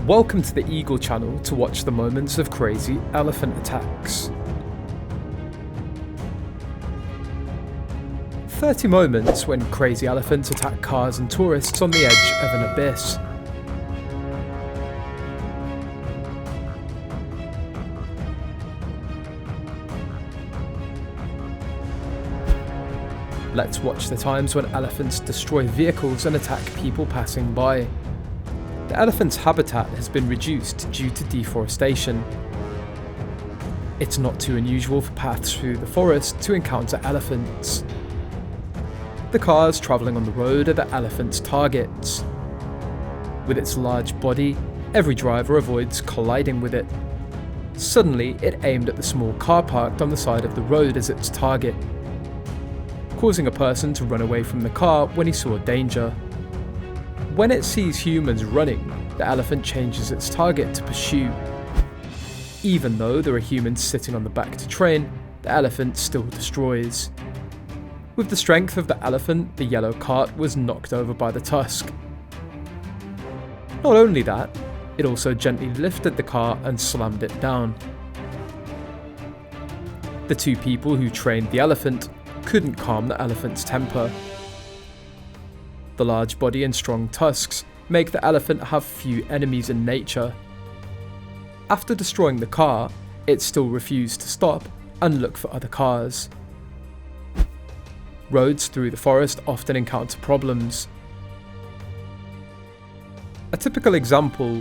Welcome to the Eagle channel to watch the moments of crazy elephant attacks. 30 moments when crazy elephants attack cars and tourists on the edge of an abyss. Let's watch the times when elephants destroy vehicles and attack people passing by. The elephant's habitat has been reduced due to deforestation. It's not too unusual for paths through the forest to encounter elephants. The cars travelling on the road are the elephant's targets. With its large body, every driver avoids colliding with it. Suddenly, it aimed at the small car parked on the side of the road as its target, causing a person to run away from the car when he saw danger. When it sees humans running, the elephant changes its target to pursue. Even though there are humans sitting on the back to train, the elephant still destroys. With the strength of the elephant, the yellow cart was knocked over by the tusk. Not only that, it also gently lifted the car and slammed it down. The two people who trained the elephant couldn't calm the elephant's temper. The large body and strong tusks make the elephant have few enemies in nature. After destroying the car, it still refused to stop and look for other cars. Roads through the forest often encounter problems. A typical example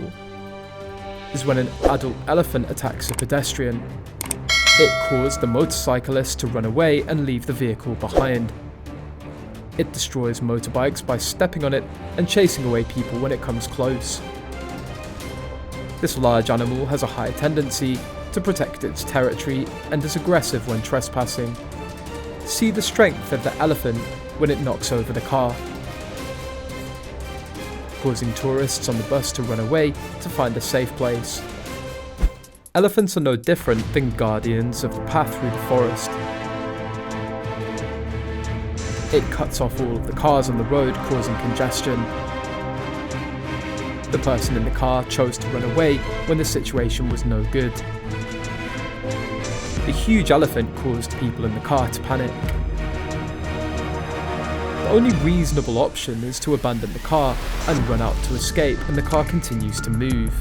is when an adult elephant attacks a pedestrian. It caused the motorcyclist to run away and leave the vehicle behind. It destroys motorbikes by stepping on it and chasing away people when it comes close. This large animal has a high tendency to protect its territory and is aggressive when trespassing. See the strength of the elephant when it knocks over the car, causing tourists on the bus to run away to find a safe place. Elephants are no different than guardians of the path through the forest. It cuts off all of the cars on the road, causing congestion. The person in the car chose to run away when the situation was no good. The huge elephant caused people in the car to panic. The only reasonable option is to abandon the car and run out to escape, and the car continues to move.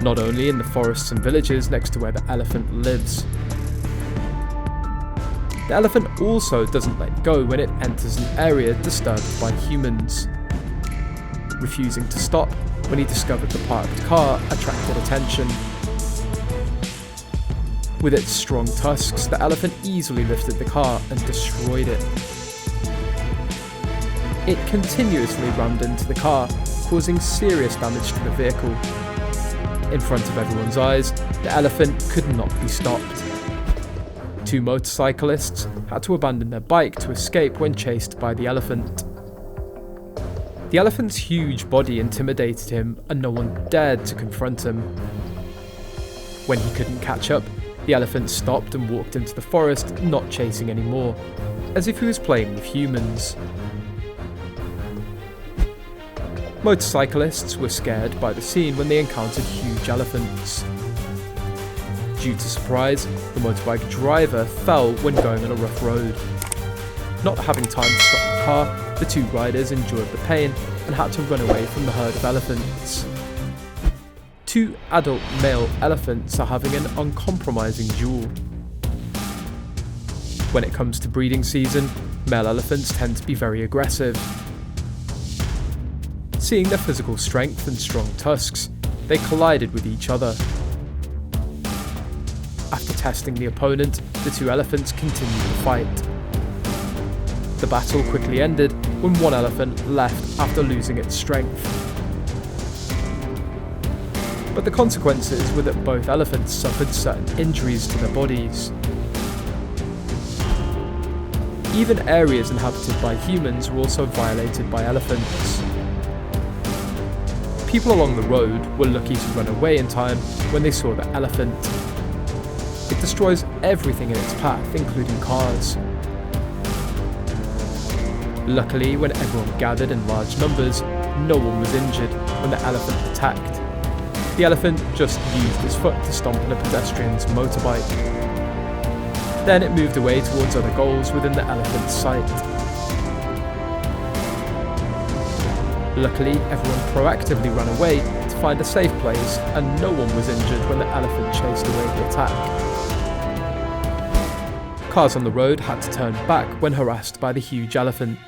Not only in the forests and villages next to where the elephant lives. The elephant also doesn't let go when it enters an area disturbed by humans. Refusing to stop when he discovered the parked car attracted attention. With its strong tusks, the elephant easily lifted the car and destroyed it. It continuously rammed into the car, causing serious damage to the vehicle. In front of everyone's eyes, the elephant could not be stopped. Two motorcyclists had to abandon their bike to escape when chased by the elephant. The elephant's huge body intimidated him and no one dared to confront him. When he couldn't catch up, the elephant stopped and walked into the forest, not chasing anymore, as if he was playing with humans. Motorcyclists were scared by the scene when they encountered huge elephants. Due to surprise, the motorbike driver fell when going on a rough road. Not having time to stop the car, the two riders endured the pain and had to run away from the herd of elephants. Two adult male elephants are having an uncompromising duel. When it comes to breeding season, male elephants tend to be very aggressive. Seeing their physical strength and strong tusks, they collided with each other. After testing the opponent, the two elephants continued the fight. The battle quickly ended when one elephant left after losing its strength. But the consequences were that both elephants suffered certain injuries to their bodies. Even areas inhabited by humans were also violated by elephants. People along the road were lucky to run away in time when they saw the elephant. It destroys everything in its path, including cars. Luckily, when everyone gathered in large numbers, no one was injured when the elephant attacked. The elephant just used his foot to stomp on a pedestrian's motorbike. Then it moved away towards other goals within the elephant's sight. Luckily, everyone proactively ran away to find a safe place, and no one was injured when the elephant chased away the attack. Cars on the road had to turn back when harassed by the huge elephant.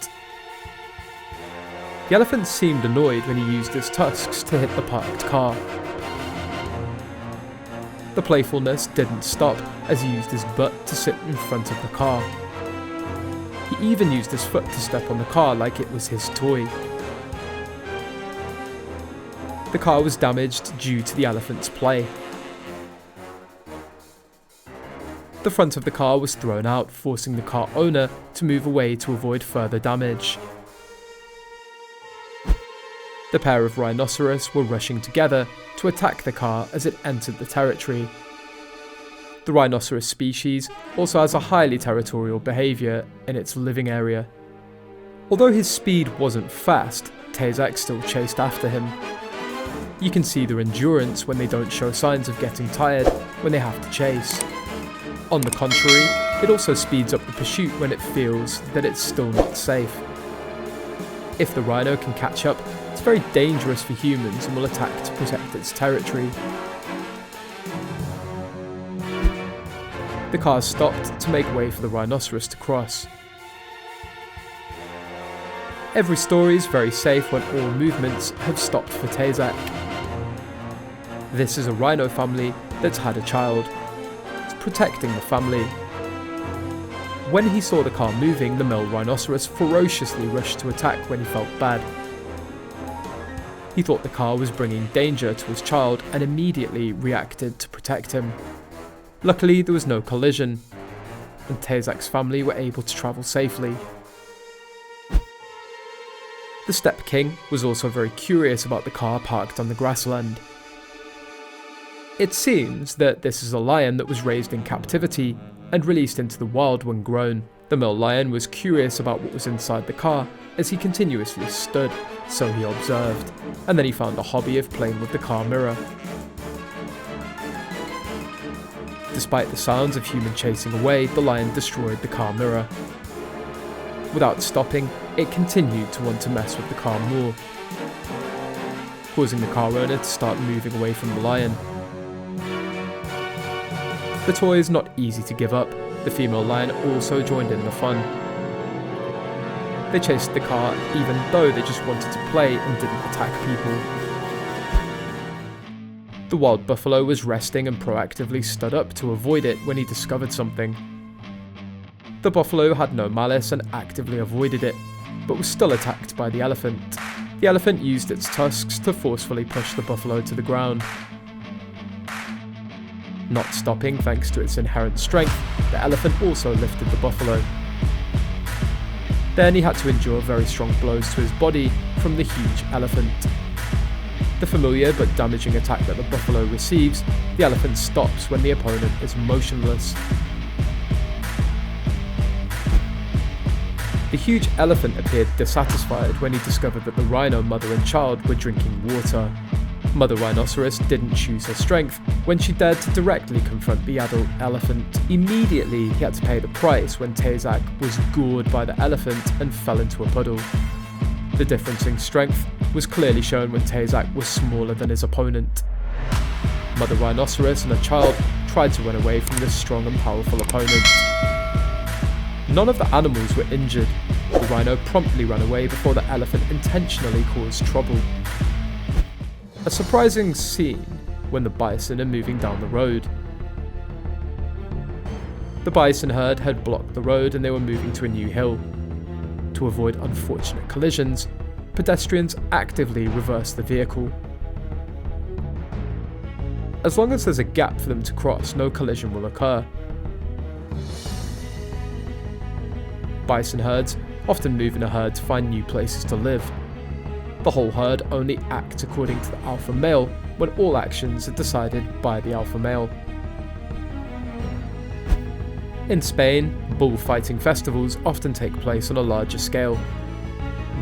The elephant seemed annoyed when he used his tusks to hit the parked car. The playfulness didn't stop as he used his butt to sit in front of the car. He even used his foot to step on the car like it was his toy. The car was damaged due to the elephant's play. The front of the car was thrown out, forcing the car owner to move away to avoid further damage. The pair of rhinoceros were rushing together to attack the car as it entered the territory. The rhinoceros species also has a highly territorial behaviour in its living area. Although his speed wasn't fast, Tazak still chased after him. You can see their endurance when they don't show signs of getting tired when they have to chase. On the contrary, it also speeds up the pursuit when it feels that it's still not safe. If the rhino can catch up, it's very dangerous for humans and will attack to protect its territory. The car stopped to make way for the rhinoceros to cross. Every story is very safe when all movements have stopped for Tazak. This is a rhino family that's had a child. It's protecting the family. When he saw the car moving, the male rhinoceros ferociously rushed to attack when he felt bad. He thought the car was bringing danger to his child and immediately reacted to protect him. Luckily, there was no collision, and Tazak's family were able to travel safely. The Steppe King was also very curious about the car parked on the grassland. It seems that this is a lion that was raised in captivity and released into the wild when grown. The male lion was curious about what was inside the car as he continuously stood, so he observed, and then he found a hobby of playing with the car mirror. Despite the sounds of human chasing away, the lion destroyed the car mirror. Without stopping, it continued to want to mess with the car more, causing the car owner to start moving away from the lion. The toy is not easy to give up. The female lion also joined in the fun. They chased the car even though they just wanted to play and didn't attack people. The wild buffalo was resting and proactively stood up to avoid it when he discovered something. The buffalo had no malice and actively avoided it, but was still attacked by the elephant. The elephant used its tusks to forcefully push the buffalo to the ground. Not stopping thanks to its inherent strength, the elephant also lifted the buffalo. Then he had to endure very strong blows to his body from the huge elephant. The familiar but damaging attack that the buffalo receives, the elephant stops when the opponent is motionless. The huge elephant appeared dissatisfied when he discovered that the rhino mother and child were drinking water. Mother Rhinoceros didn't choose her strength when she dared to directly confront the adult elephant. Immediately, he had to pay the price when Tazak was gored by the elephant and fell into a puddle. The difference in strength was clearly shown when Tazak was smaller than his opponent. Mother Rhinoceros and her child tried to run away from this strong and powerful opponent. None of the animals were injured. The rhino promptly ran away before the elephant intentionally caused trouble. A surprising scene when the bison are moving down the road. The bison herd had blocked the road and they were moving to a new hill. To avoid unfortunate collisions, pedestrians actively reverse the vehicle. As long as there's a gap for them to cross, no collision will occur. Bison herds often move in a herd to find new places to live. The whole herd only acts according to the alpha male when all actions are decided by the alpha male. In Spain, bullfighting festivals often take place on a larger scale.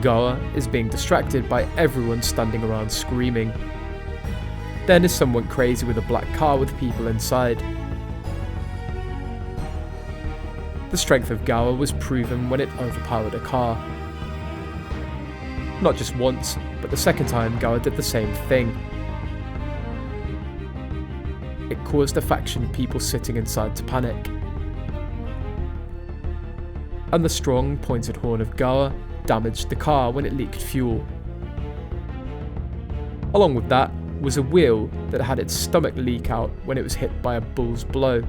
Gawa is being distracted by everyone standing around screaming. Then is someone crazy with a black car with people inside. The strength of Gawa was proven when it overpowered a car. Not just once, but the second time Gawa did the same thing. It caused a faction of people sitting inside to panic. And the strong, pointed horn of Gawa damaged the car when it leaked fuel. Along with that was a wheel that had its stomach leak out when it was hit by a bull's blow.